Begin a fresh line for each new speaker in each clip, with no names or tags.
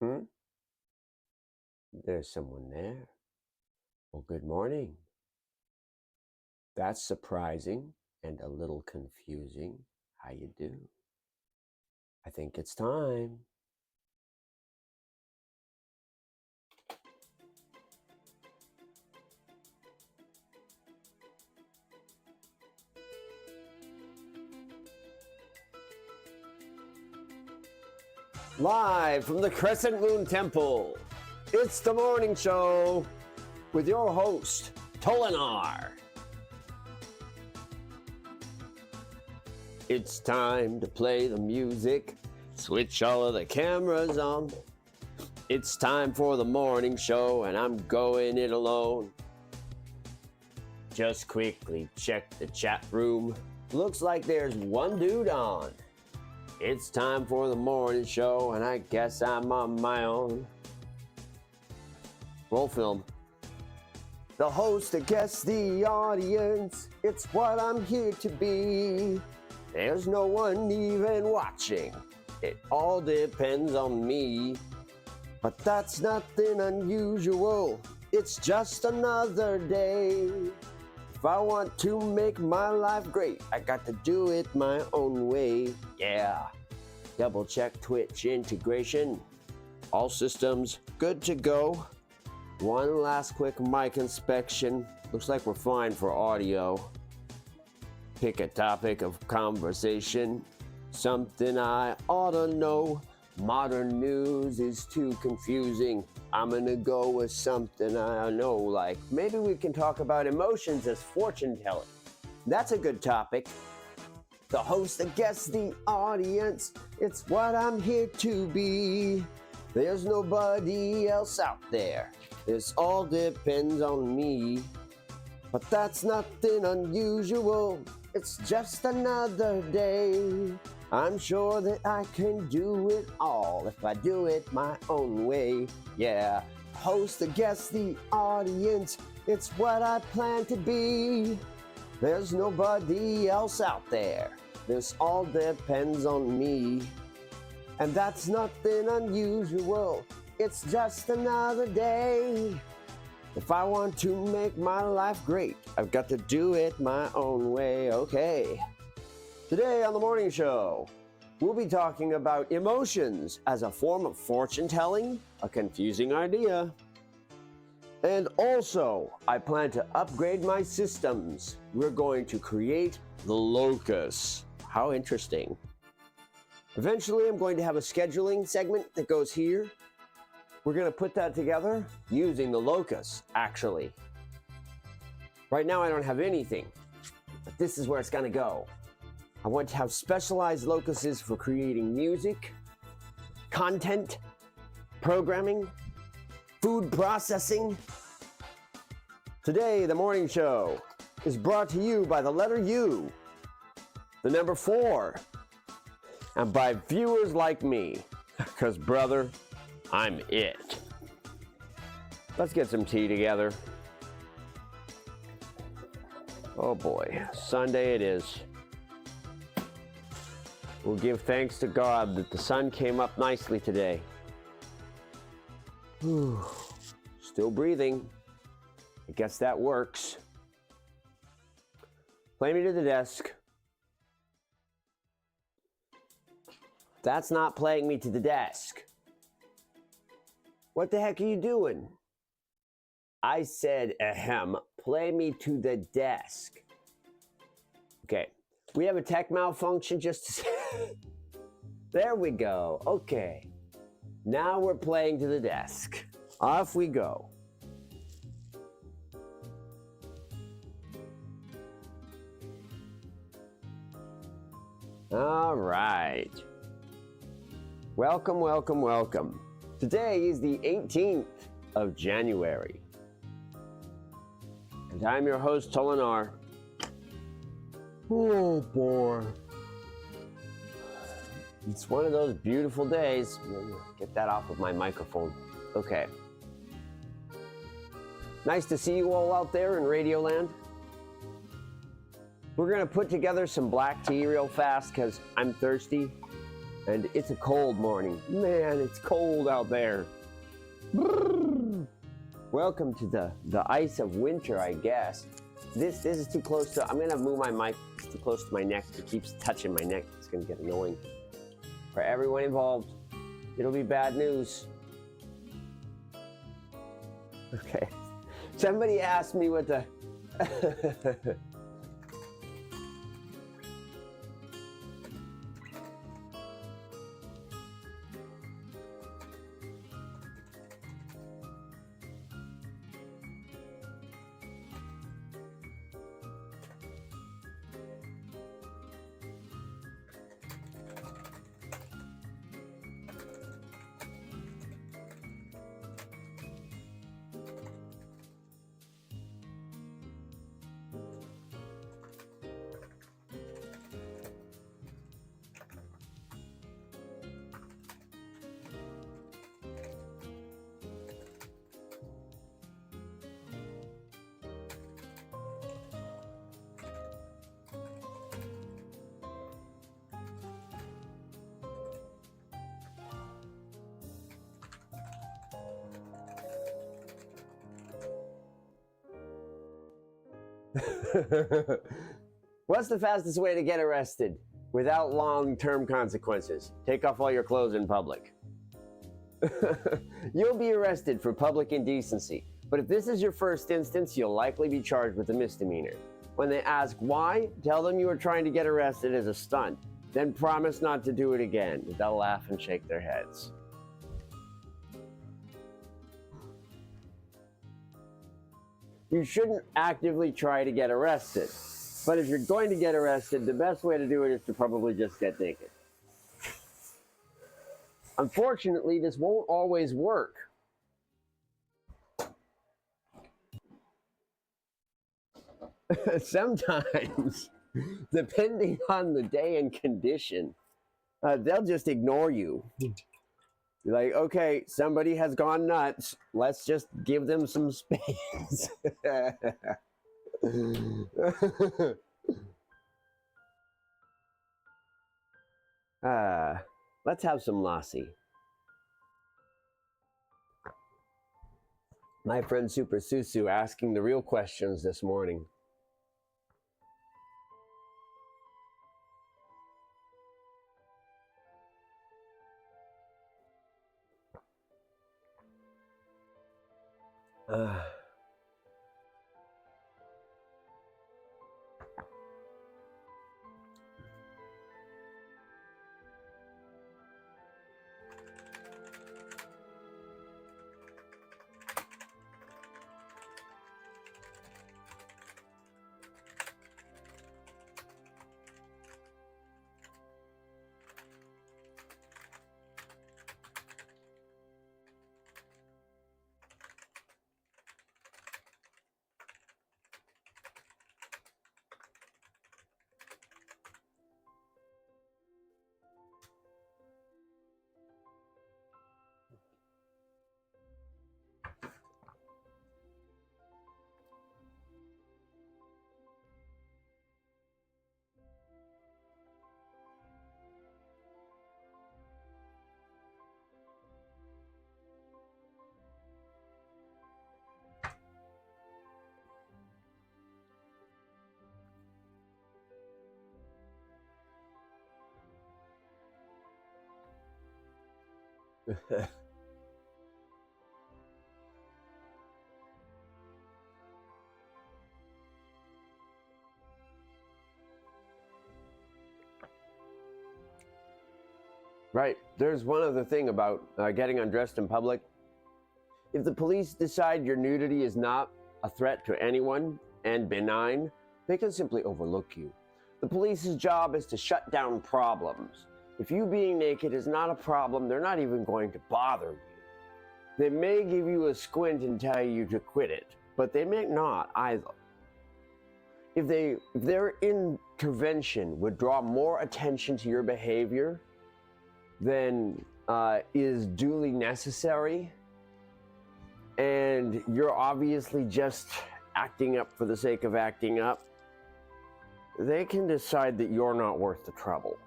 Hmm? There's someone there. Well, good morning. That's surprising and a little confusing. How you do? I think it's time. Live from the Crescent Moon Temple, it's the morning show with your host, Tolinar. It's time to play the music, switch all of the cameras on. It's time for the morning show and I'm going it alone. Just quickly check the chat room. Looks like there's one dude on. It's time for the morning show and I guess I'm on my own. Roll film. The host, the guest, the audience, it's what I'm here to be. There's no one even watching. It all depends on me. But that's nothing unusual. It's just another day. If I want to make my life great, I got to do it my own way. Yeah. Double check Twitch integration. All systems good to go. One last quick mic inspection. Looks like we're fine for audio. Pick a topic of conversation. Something I ought to know. Modern news is too confusing. I'm gonna go with something I know, like maybe we can talk about emotions as fortune telling. That's a good topic. The host, the guest, the audience, it's what I'm here to be. There's nobody else out there. This all depends on me. But that's nothing unusual. It's just another day. I'm sure that I can do it all if I do it my own way. Yeah, host, the guest, the audience, it's what I plan to be. There's nobody else out there. This all depends on me. And that's nothing unusual. It's just another day. If I want to make my life great, I've got to do it my own way. Okay. Today on the morning show, we'll be talking about emotions as a form of fortune telling, a confusing idea. And also, I plan to upgrade my systems. We're going to create the locus. How interesting. Eventually, I'm going to have a scheduling segment that goes here. We're going to put that together using the locus, actually. Right now, I don't have anything, but this is where it's going to go. I want to have specialized locuses for creating music, content, programming, food processing. Today, the morning show is brought to you by the letter U, the number 4, and by viewers like me, because brother, I'm it. Let's get some tea together. Oh boy, Sunday it is. We'll give thanks to God that the sun came up nicely today. Whew. Still breathing. I guess that works. Play me to the desk. That's not playing me to the desk. What the heck are you doing? I said, ahem, play me to the desk. Okay, we have a tech malfunction just There we go, okay. Now we're playing to the desk. Off we go. All right. Welcome, welcome, welcome. Today is the 18th of January. And I'm your host, Tolinar. Oh boy. It's one of those beautiful days. Get that off of my microphone. Okay. Nice to see you all out there in Radioland. We're gonna put together some black tea real fast because I'm thirsty. And it's a cold morning. Man, it's cold out there. Brrr. Welcome to the ice of winter, I guess. This is too close to, I'm gonna move my mic. It's too close to my neck. It keeps touching my neck. It's gonna get annoying. For everyone involved, it'll be bad news. Okay. Somebody asked me what the What's the fastest way to get arrested without long-term consequences? Take off all your clothes in public. You'll be arrested for public indecency, but if this is your first instance, you'll likely be charged with a misdemeanor. When they ask why, tell them you were trying to get arrested as a stunt, then promise not to do it again. They'll laugh and shake their heads. You shouldn't actively try to get arrested. But if you're going to get arrested, the best way to do it is to probably just get naked. Unfortunately, this won't always work. Sometimes, depending on the day and condition, they'll just ignore you. You're like, okay, somebody has gone nuts. Let's just give them some space. Let's have some lassi. My friend Super Susu asking the real questions this morning. Right. There's one other thing about getting undressed in public. If the police decide your nudity is not a threat to anyone and benign, they can simply overlook you. The police's job is to shut down problems. If you being naked is not a problem, they're not even going to bother you. They may give you a squint and tell you to quit it, but they may not either. If their intervention would draw more attention to your behavior than is duly necessary, and you're obviously just acting up for the sake of acting up, they can decide that you're not worth the trouble.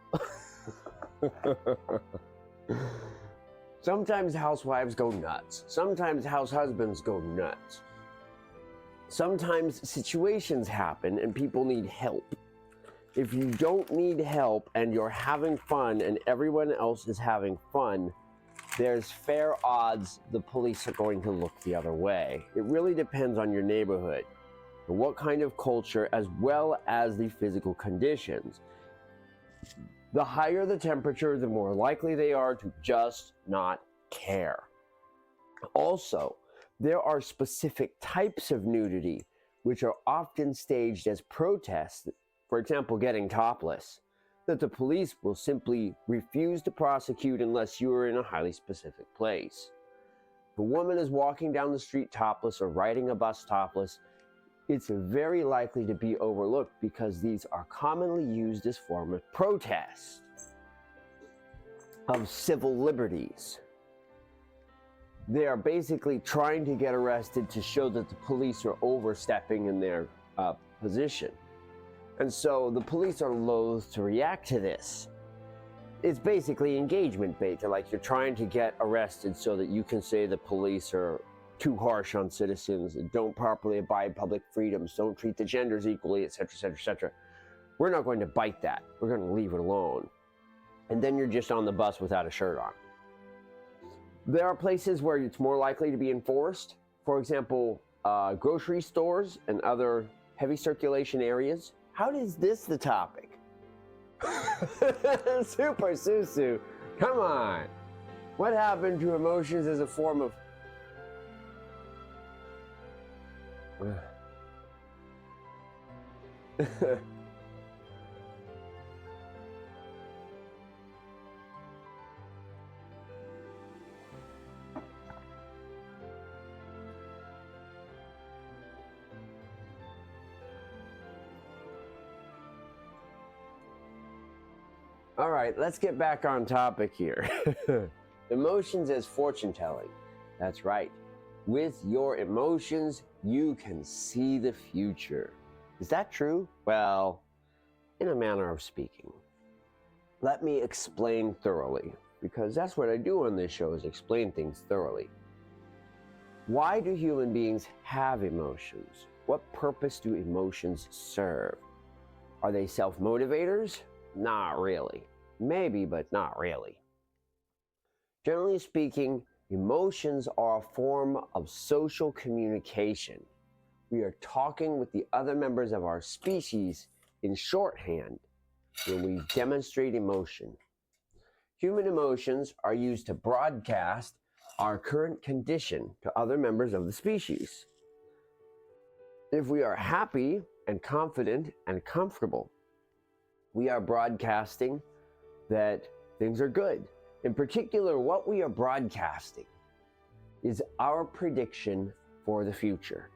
Sometimes housewives go nuts. Sometimes house husbands go nuts. Sometimes situations happen and people need help. If you don't need help and you're having fun and everyone else is having fun, there's fair odds the police are going to look the other way. It really depends on your neighborhood, and what kind of culture, as well as the physical conditions. The higher the temperature, the more likely they are to just not care. Also, there are specific types of nudity which are often staged as protests, for example, getting topless, that the police will simply refuse to prosecute unless you are in a highly specific place. If a woman is walking down the street topless or riding a bus topless, it's very likely to be overlooked because these are commonly used as form of protest of civil liberties. They are basically trying to get arrested to show that the police are overstepping in their position. And so the police are loath to react to this. It's basically engagement bait. Like, you're trying to get arrested so that you can say the police are too harsh on citizens and don't properly abide public freedoms, don't treat the genders equally, etc., etc., etc. We're not going to bite that. We're going to leave it alone. And then you're just on the bus without a shirt on. There are places where it's more likely to be enforced. For example, grocery stores and other heavy circulation areas. How is this the topic? Super Susu, come on. What happened to emotions as a form of... All right, let's get back on topic here. Emotions as fortune telling. That's right. With your emotions, you can see the future. Is that true? Well, in a manner of speaking. Let me explain thoroughly, because that's what I do on this show, is explain things thoroughly. Why do human beings have emotions? What purpose do emotions serve? Are they self-motivators? Not really. Maybe, but not really. Generally speaking, emotions are a form of social communication. We are talking with the other members of our species in shorthand when we demonstrate emotion. Human emotions are used to broadcast our current condition to other members of the species. If we are happy and confident and comfortable, we are broadcasting that things are good. In particular, what we are broadcasting is our prediction for the future.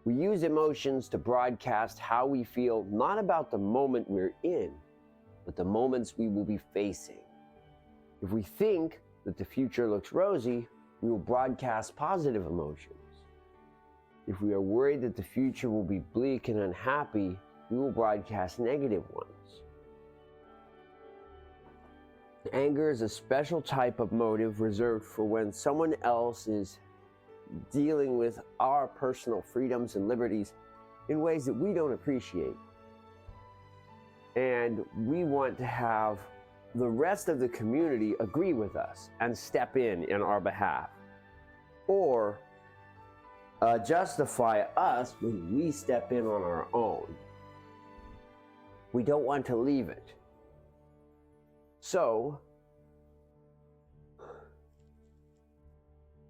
We use emotions to broadcast how we feel, not about the moment we're in, but the moments we will be facing. If we think that the future looks rosy, we will broadcast positive emotions. If we are worried that the future will be bleak and unhappy, we will broadcast negative ones. Anger is a special type of motive reserved for when someone else is dealing with our personal freedoms and liberties in ways that we don't appreciate. And we want to have the rest of the community agree with us and step in our behalf. Or justify us when we step in on our own. We don't want to leave it. So,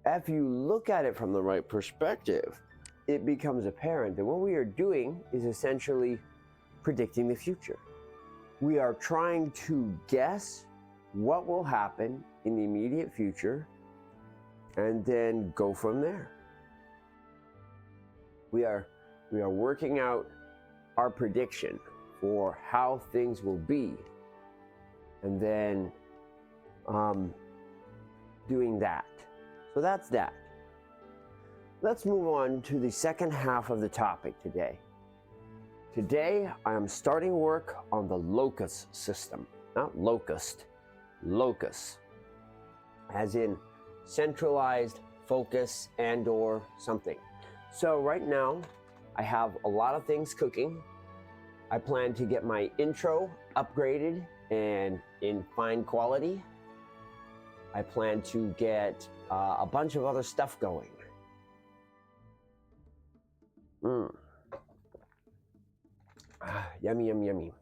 if you look at it from the right perspective, it becomes apparent that what we are doing is essentially predicting the future. We are trying to guess what will happen in the immediate future and then go from there. We are working out our prediction for how things will be, and then doing that. So that's that. Let's move on to the second half of the topic today. Today, I am starting work on the locus system. not locust, locus, as in centralized focus and or something. So right now I have a lot of things cooking. I plan to get my intro upgraded and in fine quality. I plan to get a bunch of other stuff going. Yummy, yummy, yummy.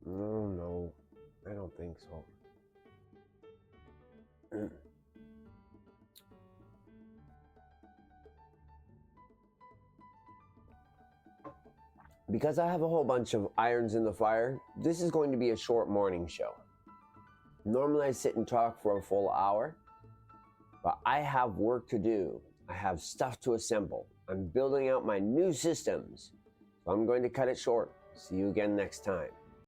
No, I don't think so. Because I have a whole bunch of irons in the fire, this is going to be a short morning show. Normally I sit and talk for a full hour, but I have work to do. I have stuff to assemble. I'm building out my new systems. So I'm going to cut it short. See you again next time.